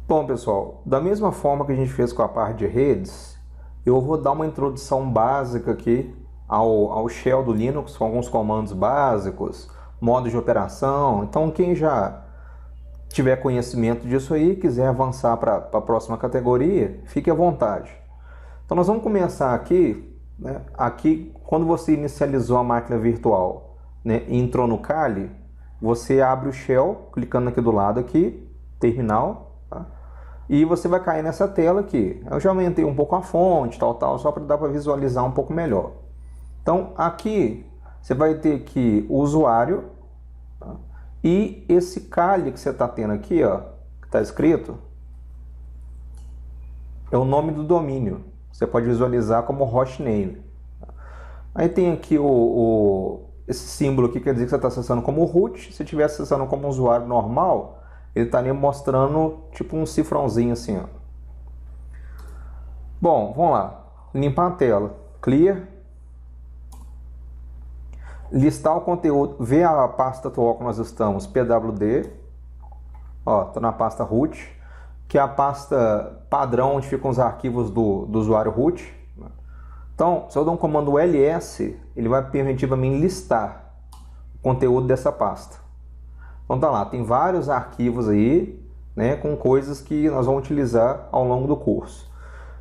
Bom, pessoal, da mesma forma que a gente fez com a parte de redes, eu vou dar uma introdução básica aqui ao shell do Linux, com alguns comandos básicos, modo de operação. Então, quem já tiver conhecimento disso aí, quiser avançar para a próxima categoria, fique à vontade. Então, nós vamos começar aqui, né? Aqui, quando você inicializou a máquina virtual, né, e entrou no Kali, você abre o shell, clicando aqui do lado aqui, terminal, tá? E você vai cair nessa tela aqui. Eu já aumentei um pouco a fonte, tal, só para dar para visualizar um pouco melhor. Então, aqui você vai ter aqui o usuário, tá? E esse Kali que você está tendo aqui, ó, que está escrito, é o nome do domínio. Você pode visualizar como hostname. Aí tem aqui esse símbolo aqui, quer dizer que você está acessando como root. Se estiver acessando como usuário normal, ele está ali mostrando tipo um cifrãozinho assim, ó. Bom, vamos lá. Limpar a tela. Clear. Listar o conteúdo. Ver a pasta atual que nós estamos. PWD. Ó, estou na pasta root, que é a pasta padrão onde ficam os arquivos do usuário root. Então, se eu der um comando ls, ele vai permitir para mim listar o conteúdo dessa pasta. Então tá lá, tem vários arquivos aí, né, com coisas que nós vamos utilizar ao longo do curso.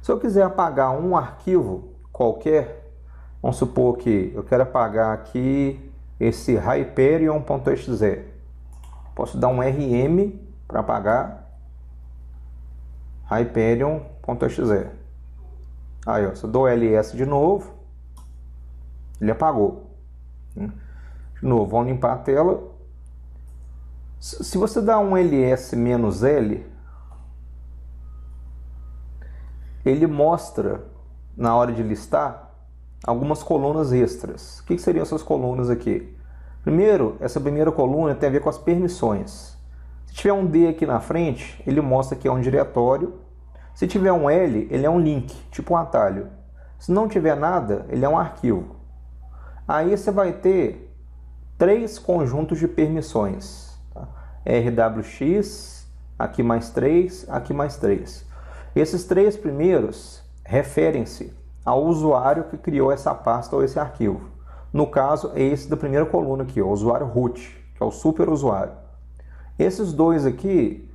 Se eu quiser apagar um arquivo qualquer, vamos supor que eu quero apagar aqui esse hyperion.exe. Posso dar um rm para apagar hyperion.exe. Aí, ó, se eu dou ls de novo, ele apagou. De novo, vamos limpar a tela. Se você dá um ls-l, ele mostra, na hora de listar, algumas colunas extras. O que seriam essas colunas aqui? Primeiro, essa primeira coluna tem a ver com as permissões. Se tiver um D aqui na frente, ele mostra que é um diretório. Se tiver um L, ele é um link, tipo um atalho. Se não tiver nada, ele é um arquivo. Aí você vai ter 3 conjuntos de permissões. RWX, aqui mais 3, aqui mais 3. Esses 3 primeiros referem-se ao usuário que criou essa pasta ou esse arquivo. No caso, é esse da primeira coluna aqui, o usuário root, que é o super usuário. Esses 2 aqui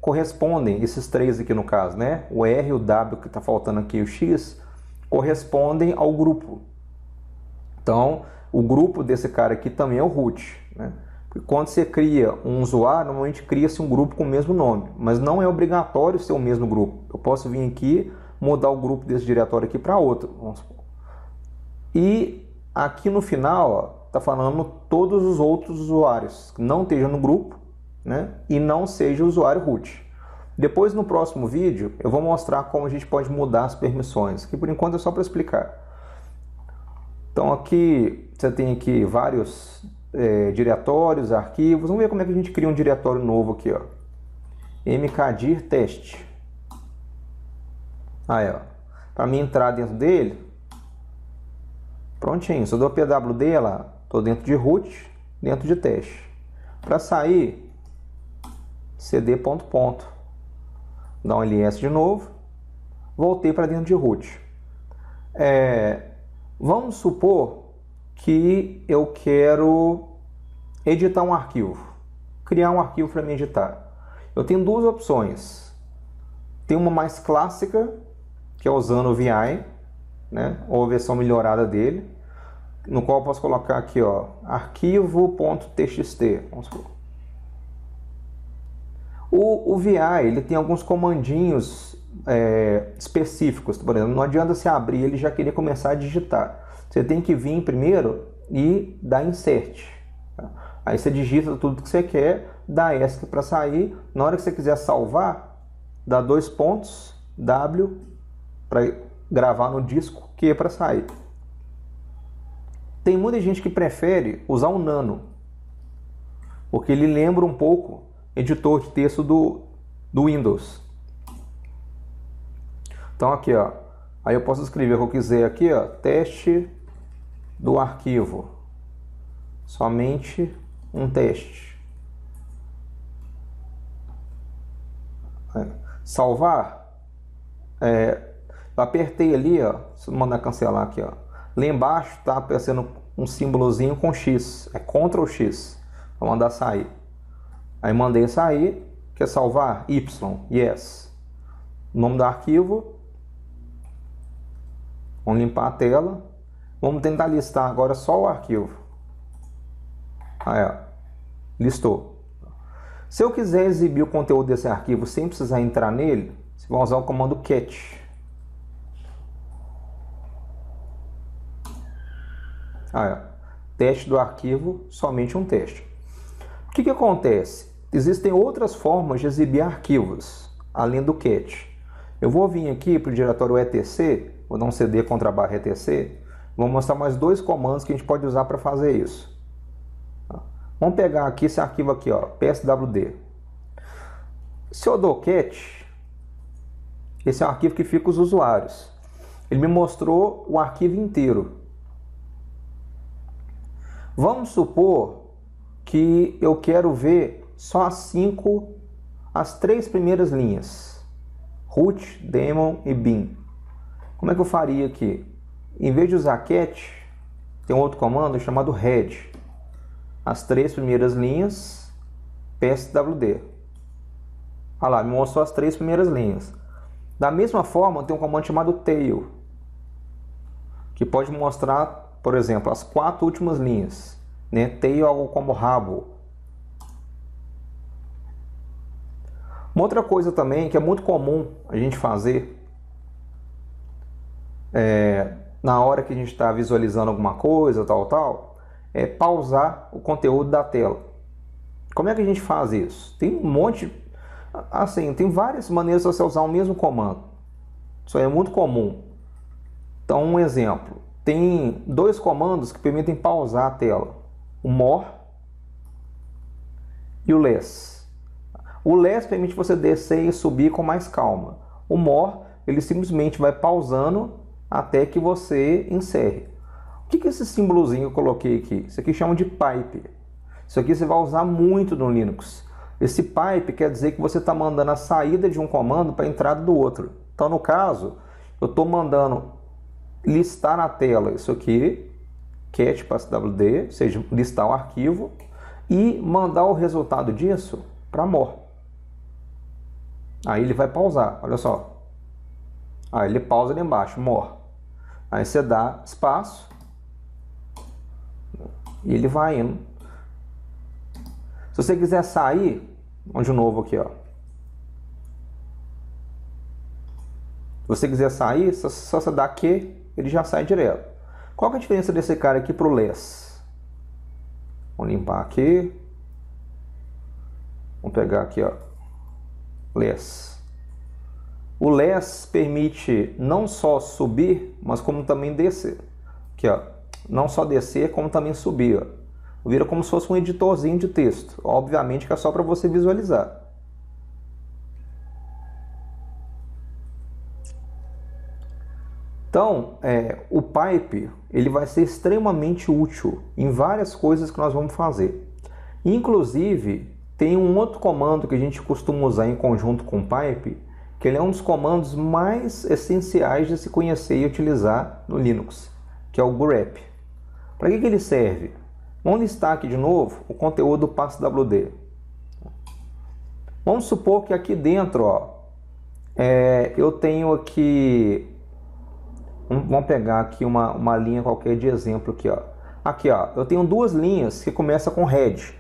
correspondem, esses 3 aqui no caso, né? O R, o W que está faltando aqui, o X, correspondem ao grupo. Então, o grupo desse cara aqui também é o root, né? Quando você cria um usuário, normalmente cria-se um grupo com o mesmo nome, mas não é obrigatório ser o mesmo grupo. Eu posso vir aqui, mudar o grupo desse diretório aqui para outro. Vamos supor. E aqui no final está falando todos os outros usuários que não estejam no grupo, né, e não seja o usuário root. Depois, no próximo vídeo, eu vou mostrar como a gente pode mudar as permissões, que por enquanto é só para explicar. Então aqui você tem aqui vários diretórios, arquivos. Vamos ver como é que a gente cria um diretório novo aqui, ó. mkdir teste. Aí, ó, para mim entrar dentro dele, prontinho. Se eu dou pwd lá, estou dentro de root, dentro de teste. Para sair, cd ponto. Dá um ls de novo, voltei para dentro de root. Vamos supor que eu quero editar um arquivo, criar um arquivo para me editar. Eu tenho 2 opções. Tem uma mais clássica, que é usando o VI, né, ou a versão melhorada dele, no qual eu posso colocar aqui, ó, arquivo.txt. Vamos supor. O VI, ele tem alguns comandinhos específicos. Por exemplo, não adianta você abrir ele e já querer começar a digitar. Você tem que vir primeiro e dar insert. Tá? Aí você digita tudo que você quer, dá ESC para sair. Na hora que você quiser salvar, dá 2 pontos, W para gravar no disco, Q para sair. Tem muita gente que prefere usar o Nano, porque ele lembra um pouco editor de texto do Windows. Então aqui, ó, aí eu posso escrever o que eu quiser aqui, ó, teste do arquivo, somente um teste. Salvar. Eu apertei ali, ó. Se eu mandar cancelar aqui, ó. Lá embaixo tá aparecendo um símbolozinho com X. É Ctrl X. Vou mandar sair. Aí mandei sair. Quer salvar? Y. Yes. O nome do arquivo. Vamos limpar a tela. Vamos tentar listar agora só o arquivo. Aí, ó. Listou. Se eu quiser exibir o conteúdo desse arquivo sem precisar entrar nele, você vai usar o comando cat. Aí, ó. Teste do arquivo, somente um teste. O que acontece? Existem outras formas de exibir arquivos, além do cat. Eu vou vir aqui para o diretório etc, vou dar um cd contra barra etc, vou mostrar mais dois comandos que a gente pode usar para fazer isso. Vamos pegar aqui esse arquivo aqui, ó, pswd. Se eu dou cat, esse é um arquivo que fica os usuários. Ele me mostrou o arquivo inteiro. Vamos supor que eu quero ver só as três primeiras linhas. Root, daemon e bin. Como é que eu faria aqui? Em vez de usar cat, tem um outro comando chamado head. As três primeiras linhas, pswd. Olha lá, me mostrou as três primeiras linhas. Da mesma forma, tem um comando chamado tail, que pode mostrar, por exemplo, as quatro últimas linhas. Né? Tail é algo como rabo. Uma outra coisa também que é muito comum a gente fazer na hora que a gente está visualizando alguma coisa, tal, é pausar o conteúdo da tela. Como é que a gente faz isso? Tem um monte, assim, tem várias maneiras de você usar o mesmo comando. Isso é muito comum. Então, um exemplo. Tem dois comandos que permitem pausar a tela. O more e o less. O less permite você descer e subir com mais calma. O more, ele simplesmente vai pausando até que você encerre. O que é esse símbolozinho que eu coloquei aqui? Isso aqui chama de pipe. Isso aqui você vai usar muito no Linux. Esse pipe quer dizer que você está mandando a saída de um comando para a entrada do outro. Então, no caso, eu estou mandando listar na tela isso aqui, cat pswd, ou seja, listar o arquivo, e mandar o resultado disso para more. Aí ele vai pausar, olha só. Aí ele pausa ali embaixo, more. Aí você dá espaço e ele vai indo. Se você quiser sair, vamos de novo aqui, ó. Se você quiser sair, só você dá Q, ele já sai direto. Qual que é a diferença desse cara aqui para o less? Vamos limpar aqui. Vamos pegar aqui, ó. Less. O less permite não só subir, mas como também descer. Aqui, ó. Não só descer, como também subir, ó. Vira como se fosse um editorzinho de texto. Obviamente que é só para você visualizar. Então, o pipe ele vai ser extremamente útil em várias coisas que nós vamos fazer. Inclusive, tem um outro comando que a gente costuma usar em conjunto com o pipe, que ele é um dos comandos mais essenciais de se conhecer e utilizar no Linux, que é o grep. Para que ele serve? Vamos listar aqui de novo o conteúdo do pswd. Vamos supor que aqui dentro, ó, eu tenho aqui... Vamos pegar aqui uma linha qualquer de exemplo aqui, ó. Aqui, ó, eu tenho duas linhas que começam com heads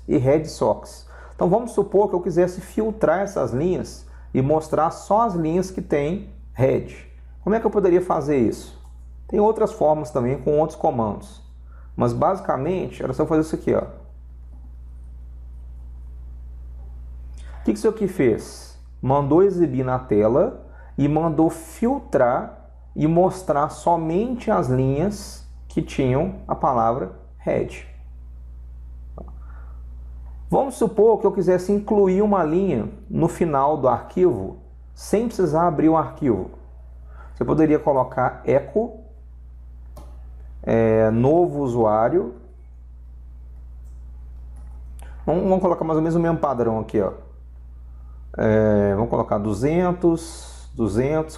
e head socks. Então vamos supor que eu quisesse filtrar essas linhas e mostrar só as linhas que tem head. Como é que eu poderia fazer isso? Tem outras formas também com outros comandos. Mas basicamente era só fazer isso aqui, ó. O que isso aqui fez? Mandou exibir na tela e mandou filtrar e mostrar somente as linhas que tinham a palavra head. Vamos supor que eu quisesse incluir uma linha no final do arquivo sem precisar abrir o arquivo. Você poderia colocar echo novo usuário. Vamos colocar mais ou menos o mesmo padrão aqui, ó. Vamos colocar 200,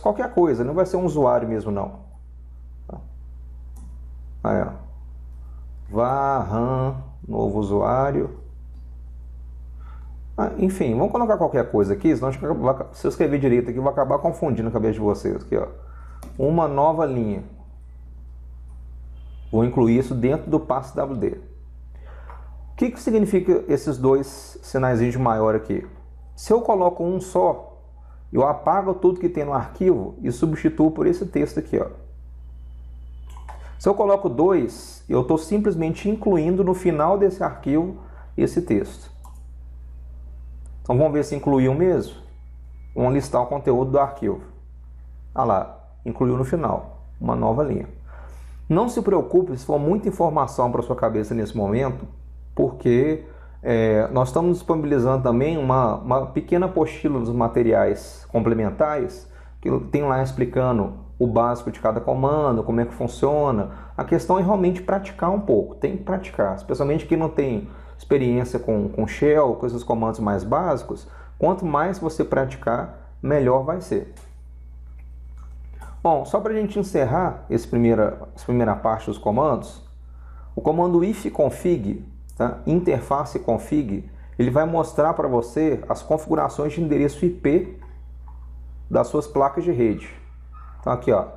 qualquer coisa, não vai ser um usuário mesmo não. Aí, ó. Varram, novo usuário. Enfim, vamos colocar qualquer coisa aqui, senão se eu escrever direito aqui, eu vou acabar confundindo a cabeça de vocês. Aqui, ó. Uma nova linha. Vou incluir isso dentro do passo WD. O que significa esses dois sinais de maior aqui? Se eu coloco um só, eu apago tudo que tem no arquivo e substituo por esse texto aqui, ó. Se eu coloco 2, eu estou simplesmente incluindo no final desse arquivo esse texto. Então vamos ver se incluiu mesmo. Vamos listar o conteúdo do arquivo. Ah lá, incluiu no final, uma nova linha. Não se preocupe se for muita informação para sua cabeça nesse momento, porque nós estamos disponibilizando também uma pequena apostila dos materiais complementares, que tem lá explicando o básico de cada comando, como é que funciona. A questão é realmente praticar um pouco, tem que praticar, especialmente quem não tem experiência com shell, com esses comandos mais básicos. Quanto mais você praticar, melhor vai ser. Bom, só para a gente encerrar essa primeira parte dos comandos, o comando ifconfig, tá? Interface config, ele vai mostrar para você as configurações de endereço IP das suas placas de rede. Então aqui, ó,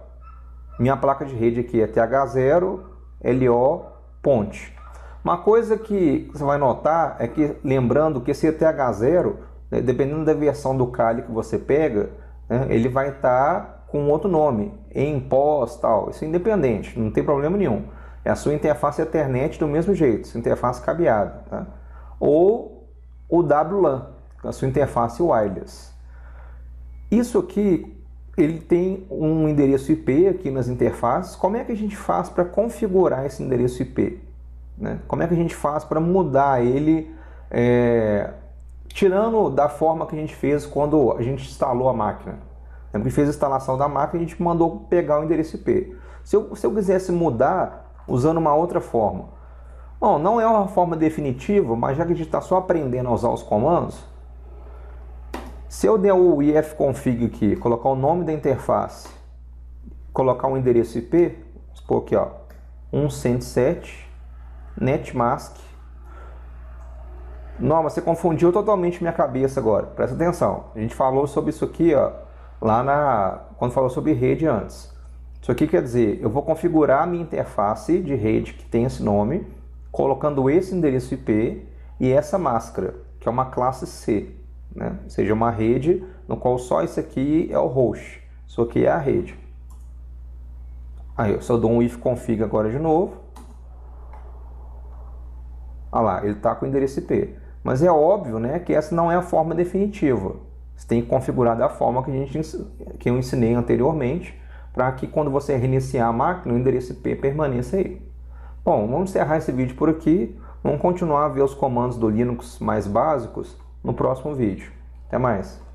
minha placa de rede aqui é TH0, LO, ponte. Uma coisa que você vai notar é que, lembrando que esse TH0, né, dependendo da versão do Kali que você pega, né, ele vai estar com outro nome, em pós, tal. Isso é independente, não tem problema nenhum. É a sua interface Ethernet do mesmo jeito, sua interface cabeada. Tá? Ou o WLAN, a sua interface wireless. Isso aqui, ele tem um endereço IP aqui nas interfaces. Como é que a gente faz para configurar esse endereço IP? Né? Como é que a gente faz para mudar ele, tirando da forma que a gente fez quando a gente instalou a máquina? A gente fez a instalação da máquina e a gente mandou pegar o endereço IP. Se eu quisesse mudar usando uma outra forma, bom, não é uma forma definitiva, mas já que a gente está só aprendendo a usar os comandos, se eu der o ifconfig aqui, colocar o nome da interface, colocar um endereço IP, vamos supor aqui, ó, 107 netmask. Não, você confundiu totalmente minha cabeça agora. Presta atenção. A gente falou sobre isso aqui, ó, quando falou sobre rede antes. Isso aqui quer dizer, eu vou configurar a minha interface de rede que tem esse nome, colocando esse endereço IP e essa máscara, que é uma classe C, né? Ou seja, uma rede no qual só isso aqui é o host, isso aqui é a rede. Aí, se eu dou um ifconfig agora de novo, olha lá, ele está com o endereço IP. Mas é óbvio, né, que essa não é a forma definitiva. Você tem que configurar da forma que eu ensinei anteriormente, para que quando você reiniciar a máquina, o endereço IP permaneça aí. Bom, vamos encerrar esse vídeo por aqui. Vamos continuar a ver os comandos do Linux mais básicos no próximo vídeo. Até mais!